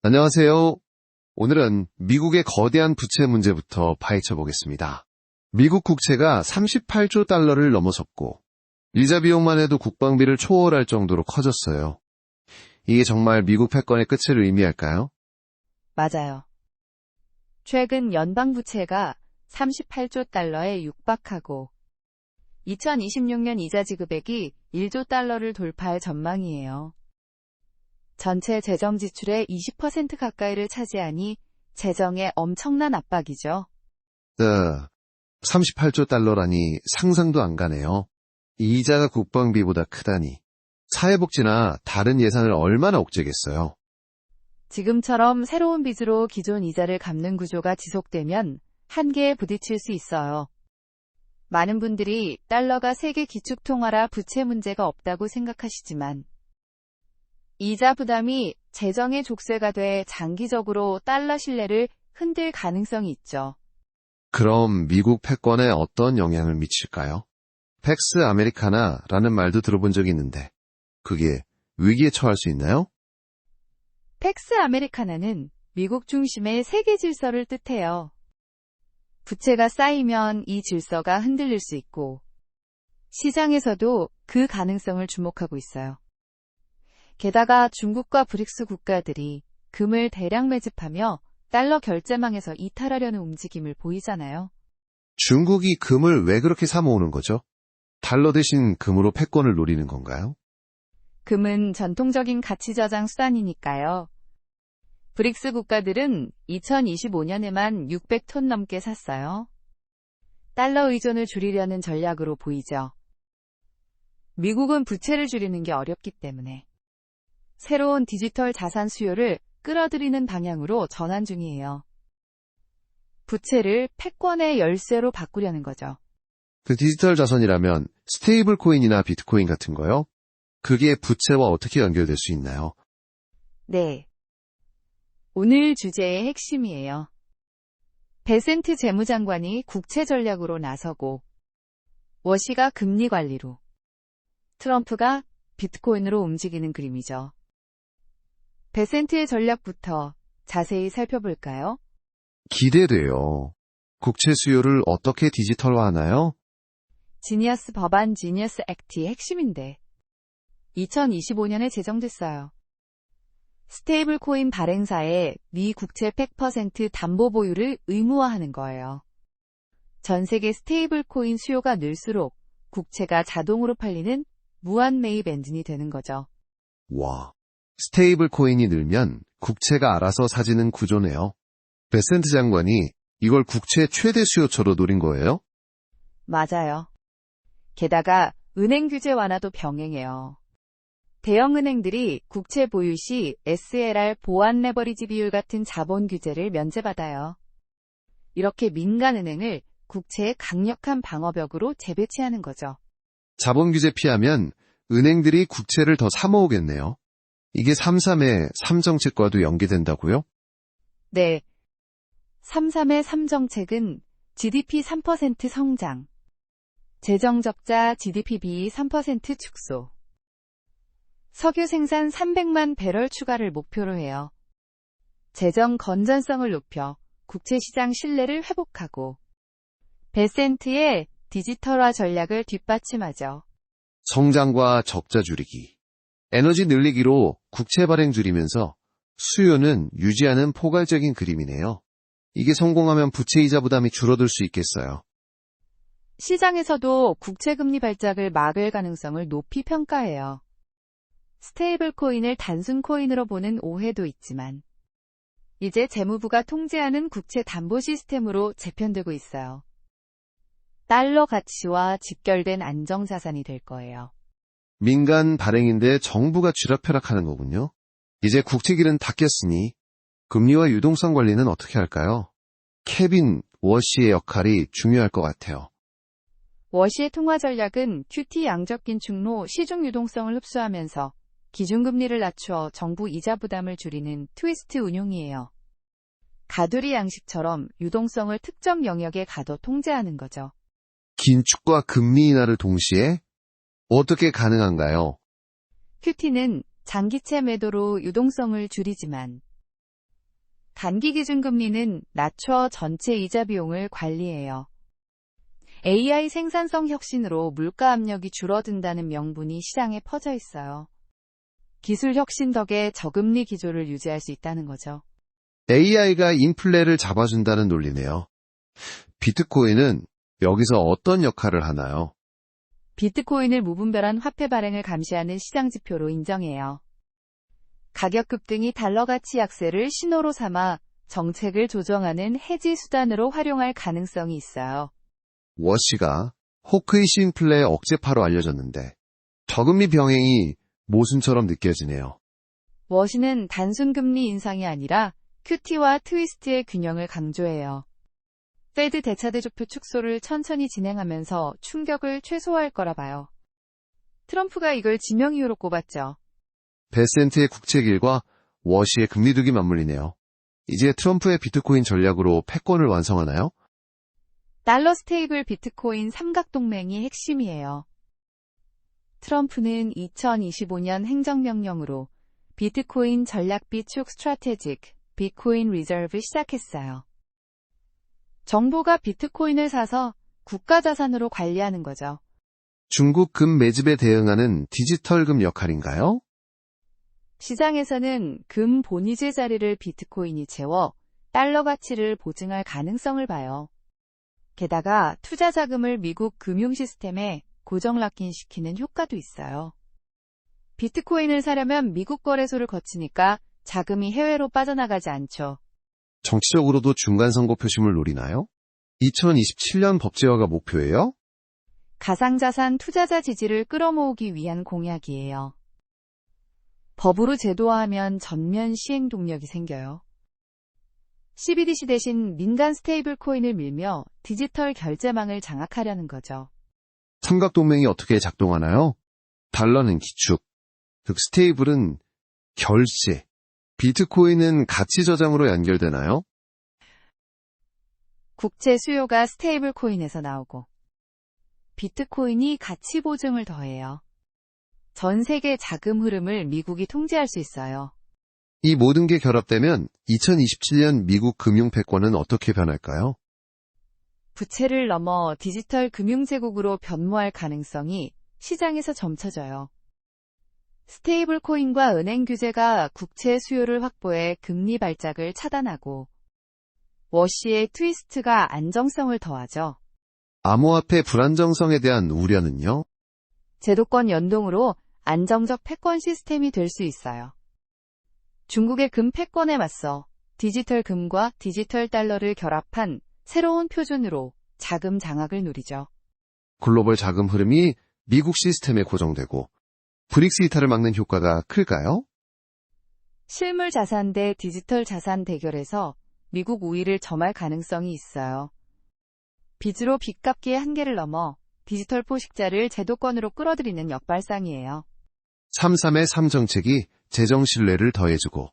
안녕하세요. 오늘은 미국의 거대한 부채 문제부터 파헤쳐 보겠습니다. 미국 국채가 38조 달러를 넘어섰고 이자 비용만 해도 국방비를 초월할 정도로 커졌어요. 이게 정말 미국 패권의 끝을 의미할까요? 맞아요. 최근 연방 부채가 38조 달러에 육박하고 2026년 이자 지급액이 1조 달러를 돌파할 전망이에요. 전체 재정 지출의 20% 가까이를 차지하니 재정에 엄청난 압박이죠. 38조 달러라니 상상도 안 가네요. 이자가 국방비보다 크다니. 사회복지나 다른 예산을 얼마나 옥죄겠어요. 지금처럼 새로운 빚으로 기존 이자를 갚는 구조가 지속되면 한계에 부딪힐 수 있어요. 많은 분들이 달러가 세계 기축통화라 부채 문제가 없다고 생각하시지만 이자 부담이 재정의 족쇄가 돼 장기적으로 달러 신뢰를 흔들 가능성이 있죠. 그럼 미국 패권에 어떤 영향을 미칠까요? 팩스 아메리카나라는 말도 들어본 적이 있는데 그게 위기에 처할 수 있나요? 팩스 아메리카나는 미국 중심의 세계 질서를 뜻해요. 부채가 쌓이면 이 질서가 흔들릴 수 있고 시장에서도 그 가능성을 주목하고 있어요. 게다가 중국과 브릭스 국가들이 금을 대량 매집하며 달러 결제망에서 이탈하려는 움직임을 보이잖아요. 중국이 금을 왜 그렇게 사 모으는 거죠? 달러 대신 금으로 패권을 노리는 건가요? 금은 전통적인 가치 저장 수단이니까요. 브릭스 국가들은 2025년에만 600톤 넘게 샀어요. 달러 의존을 줄이려는 전략으로 보이죠. 미국은 부채를 줄이는 게 어렵기 때문에 새로운 디지털 자산 수요를 끌어들이는 방향으로 전환 중이에요. 부채를 패권의 열쇠로 바꾸려는 거죠. 그 디지털 자산이라면 스테이블 코인이나 비트코인 같은 거요? 그게 부채와 어떻게 연결될 수 있나요? 네. 오늘 주제의 핵심이에요. 베센트 재무장관이 국채 전략으로 나서고 워시가 금리 관리로 트럼프가 비트코인으로 움직이는 그림이죠. 베센트의 전략부터 자세히 살펴볼까요? 기대돼요. 국채 수요를 어떻게 디지털화하나요? 지니어스 법안 지니어스 액트의 핵심인데 2025년에 제정됐어요. 스테이블 코인 발행사에 미 국채 100% 담보 보유를 의무화하는 거예요. 전 세계 스테이블 코인 수요가 늘수록 국채가 자동으로 팔리는 무한 매입 엔진이 되는 거죠. 와, 스테이블 코인이 늘면 국채가 알아서 사지는 구조네요. 베센트 장관이 이걸 국채 최대 수요처로 노린 거예요? 맞아요. 게다가 은행 규제 완화도 병행해요. 대형 은행들이 국채 보유 시 SLR 보안 레버리지 비율 같은 자본 규제를 면제받아요. 이렇게 민간 은행을 국채의 강력한 방어벽으로 재배치하는 거죠. 자본 규제 피하면 은행들이 국채를 더 사모으겠네요. 이게 3.3의 3정책과도 연계된다고요? 네. 3.3의 3정책은 GDP 3% 성장, 재정적자 GDP 비 3% 축소, 석유 생산 300만 배럴 추가를 목표로 해요. 재정 건전성을 높여 국채 시장 신뢰를 회복하고 베센트의 디지털화 전략을 뒷받침하죠. 성장과 적자 줄이기, 에너지 늘리기로 국채 발행 줄이면서 수요는 유지하는 포괄적인 그림이네요. 이게 성공하면 부채 이자 부담이 줄어들 수 있겠어요. 시장에서도 국채금리 발작을 막을 가능성을 높이 평가해요. 스테이블 코인을 단순 코인으로 보는 오해도 있지만 이제 재무부가 통제하는 국채 담보 시스템으로 재편되고 있어요. 달러 가치와 직결된 안정자산이 될 거예요. 민간 발행인데 정부가 쥐락펴락하는 거군요. 이제 국채길은 닦였으니 금리와 유동성 관리는 어떻게 할까요? 케빈 워시의 역할이 중요할 것 같아요. 워시의 통화 전략은 QT 양적 긴축로 시중 유동성을 흡수하면서 기준금리를 낮추어 정부 이자 부담을 줄이는 트위스트 운용이에요. 가두리 양식처럼 유동성을 특정 영역에 가둬 통제하는 거죠. 긴축과 금리 인하를 동시에 어떻게 가능한가요? QT는 장기채 매도로 유동성을 줄이지만 단기 기준금리는 낮춰 전체 이자 비용을 관리해요. AI 생산성 혁신으로 물가 압력이 줄어든다는 명분이 시장에 퍼져 있어요. 기술 혁신 덕에 저금리 기조를 유지할 수 있다는 거죠. AI가 인플레를 잡아준다는 논리네요. 비트코인은 여기서 어떤 역할을 하나요? 비트코인을 무분별한 화폐 발행을 감시하는 시장 지표로 인정해요. 가격 급등이 달러 가치 약세를 신호로 삼아 정책을 조정하는 해지 수단으로 활용할 가능성이 있어요. 워시가 호크이시 인플레의 억제파로 알려졌는데 저금리 병행이 모순처럼 느껴지네요. 워시는 단순 금리 인상이 아니라 QT와 트위스트의 균형을 강조해요. 페드 대차대조표 축소를 천천히 진행하면서 충격을 최소화할 거라 봐요. 트럼프가 이걸 지명 이유로 꼽았죠. 베센트의 국채길과 워시의 금리두기 맞물리네요. 이제 트럼프의 비트코인 전략으로 패권을 완성하나요? 달러 스테이블 비트코인 삼각동맹이 핵심이에요. 트럼프는 2025년 행정명령으로 비트코인 전략 비축 스트래테직 비트코인 리저브를 시작했어요. 정부가 비트코인을 사서 국가자산으로 관리하는 거죠. 중국 금 매집에 대응하는 디지털금 역할인가요? 시장에서는 금 본위제 자리를 비트코인이 채워 달러 가치를 보증할 가능성을 봐요. 게다가 투자 자금을 미국 금융 시스템에 고정 락인시키는 효과도 있어요. 비트코인을 사려면 미국 거래소를 거치니까 자금이 해외로 빠져나가지 않죠. 정치적으로도 중간선거 표심을 노리나요? 2027년 법제화가 목표예요? 가상자산 투자자 지지를 끌어모으기 위한 공약이에요. 법으로 제도화하면 전면 시행 동력이 생겨요. CBDC 대신 민간 스테이블 코인을 밀며 디지털 결제망을 장악하려는 거죠. 삼각동맹이 어떻게 작동하나요? 달러는 기축, 즉 스테이블은 결제, 비트코인은 가치 저장으로 연결되나요? 국채 수요가 스테이블 코인에서 나오고 비트코인이 가치 보증을 더해요. 전 세계 자금 흐름을 미국이 통제할 수 있어요. 이 모든 게 결합되면 2027년 미국 금융 패권은 어떻게 변할까요? 부채를 넘어 디지털 금융제국으로 변모할 가능성이 시장에서 점쳐져요. 스테이블 코인과 은행 규제가 국채 수요를 확보해 금리 발작을 차단하고 워시의 트위스트가 안정성을 더하죠. 암호화폐 불안정성에 대한 우려는요? 제도권 연동으로 안정적 패권 시스템이 될 수 있어요. 중국의 금 패권에 맞서 디지털 금과 디지털 달러를 결합한 새로운 표준으로 자금 장악을 누리죠. 글로벌 자금 흐름이 미국 시스템에 고정되고 브릭스 이탈을 막는 효과가 클까요? 실물 자산 대 디지털 자산 대결에서 미국 우위를 점할 가능성이 있어요. 빚으로 빚 갚기의 한계를 넘어 디지털 포식자를 제도권으로 끌어들이는 역발상이에요. 3.3의 3 정책이 재정 신뢰를 더해주고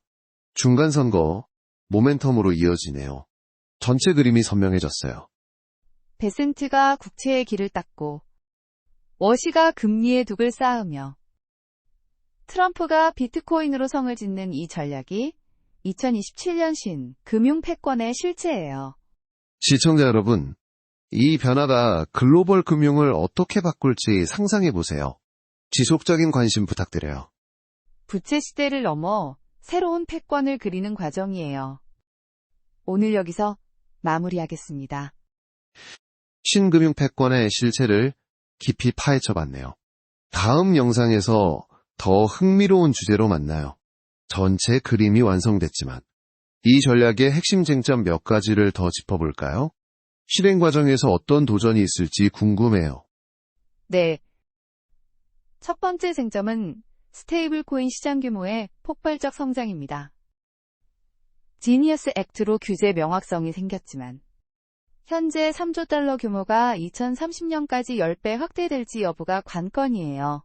중간선거 모멘텀으로 이어지네요. 전체 그림이 선명해졌어요. 베센트가 국채의 길을 닦고 워시가 금리의 둑을 쌓으며 트럼프가 비트코인으로 성을 짓는 이 전략이 2027년 신 금융 패권의 실체예요. 시청자 여러분, 이 변화가 글로벌 금융을 어떻게 바꿀지 상상해보세요. 지속적인 관심 부탁드려요. 부채 시대를 넘어 새로운 패권을 그리는 과정이에요. 오늘 여기서 마무리하겠습니다. 신금융 패권의 실체를 깊이 파헤쳐봤네요. 다음 영상에서 더 흥미로운 주제로 만나요. 전체 그림이 완성됐지만 이 전략의 핵심 쟁점 몇 가지를 더 짚어볼까요? 실행 과정에서 어떤 도전이 있을지 궁금해요. 네. 첫 번째 쟁점은 스테이블 코인 시장 규모의 폭발적 성장입니다. 지니어스 액트로 규제 명확성이 생겼지만 현재 3조 달러 규모가 2030년까지 10배 확대될지 여부가 관건이에요.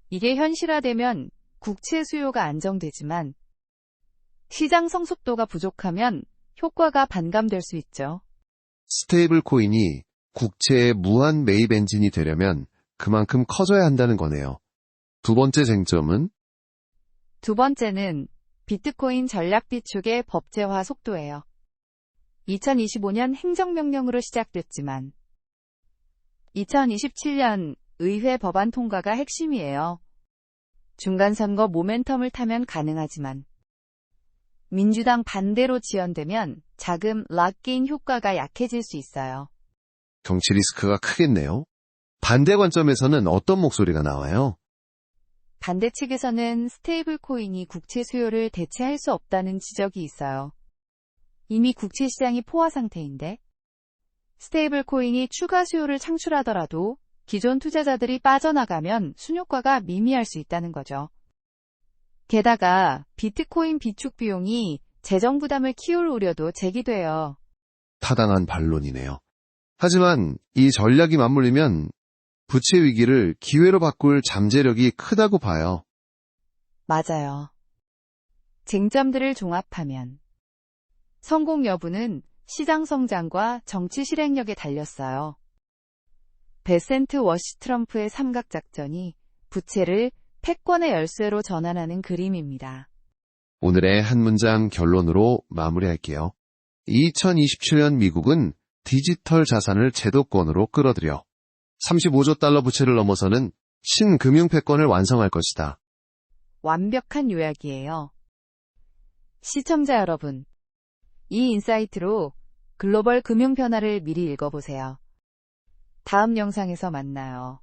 이게 현실화되면 국채 수요가 안정되지만 시장 성숙도가 부족하면 효과가 반감될 수 있죠. 스테이블 코인이 국채의 무한 매입 엔진이 되려면 그만큼 커져야 한다는 거네요. 두 번째 쟁점은 두 번째는 비트코인 전략 비축의 법제화 속도예요. 2025년 행정명령으로 시작됐지만 2027년 의회 법안 통과가 핵심이에요. 중간선거 모멘텀을 타면 가능하지만 민주당 반대로 지연되면 자금 락인 효과가 약해질 수 있어요. 정치 리스크가 크겠네요. 반대 관점에서는 어떤 목소리가 나와요? 반대 측에서는 스테이블 코인이 국채 수요를 대체할 수 없다는 지적이 있어요. 이미 국채 시장이 포화 상태인데 스테이블 코인이 추가 수요를 창출하더라도 기존 투자자들이 빠져나가면 순효과가 미미할 수 있다는 거죠. 게다가 비트코인 비축 비용이 재정 부담을 키울 우려도 제기돼요. 타당한 반론이네요. 하지만 이 전략이 맞물리면 부채 위기를 기회로 바꿀 잠재력이 크다고 봐요. 맞아요. 쟁점들을 종합하면 성공 여부는 시장 성장과 정치 실행력에 달렸어요. 베센트 워시 트럼프의 삼각작전이 부채를 패권의 열쇠로 전환하는 그림입니다. 오늘의 한 문장 결론으로 마무리할게요. 2027년 미국은 디지털 자산을 제도권으로 끌어들여 35조 달러 부채를 넘어서는 신금융 패권을 완성할 것이다. 완벽한 요약이에요. 시청자 여러분, 이 인사이트로 글로벌 금융 변화를 미리 읽어보세요. 다음 영상에서 만나요.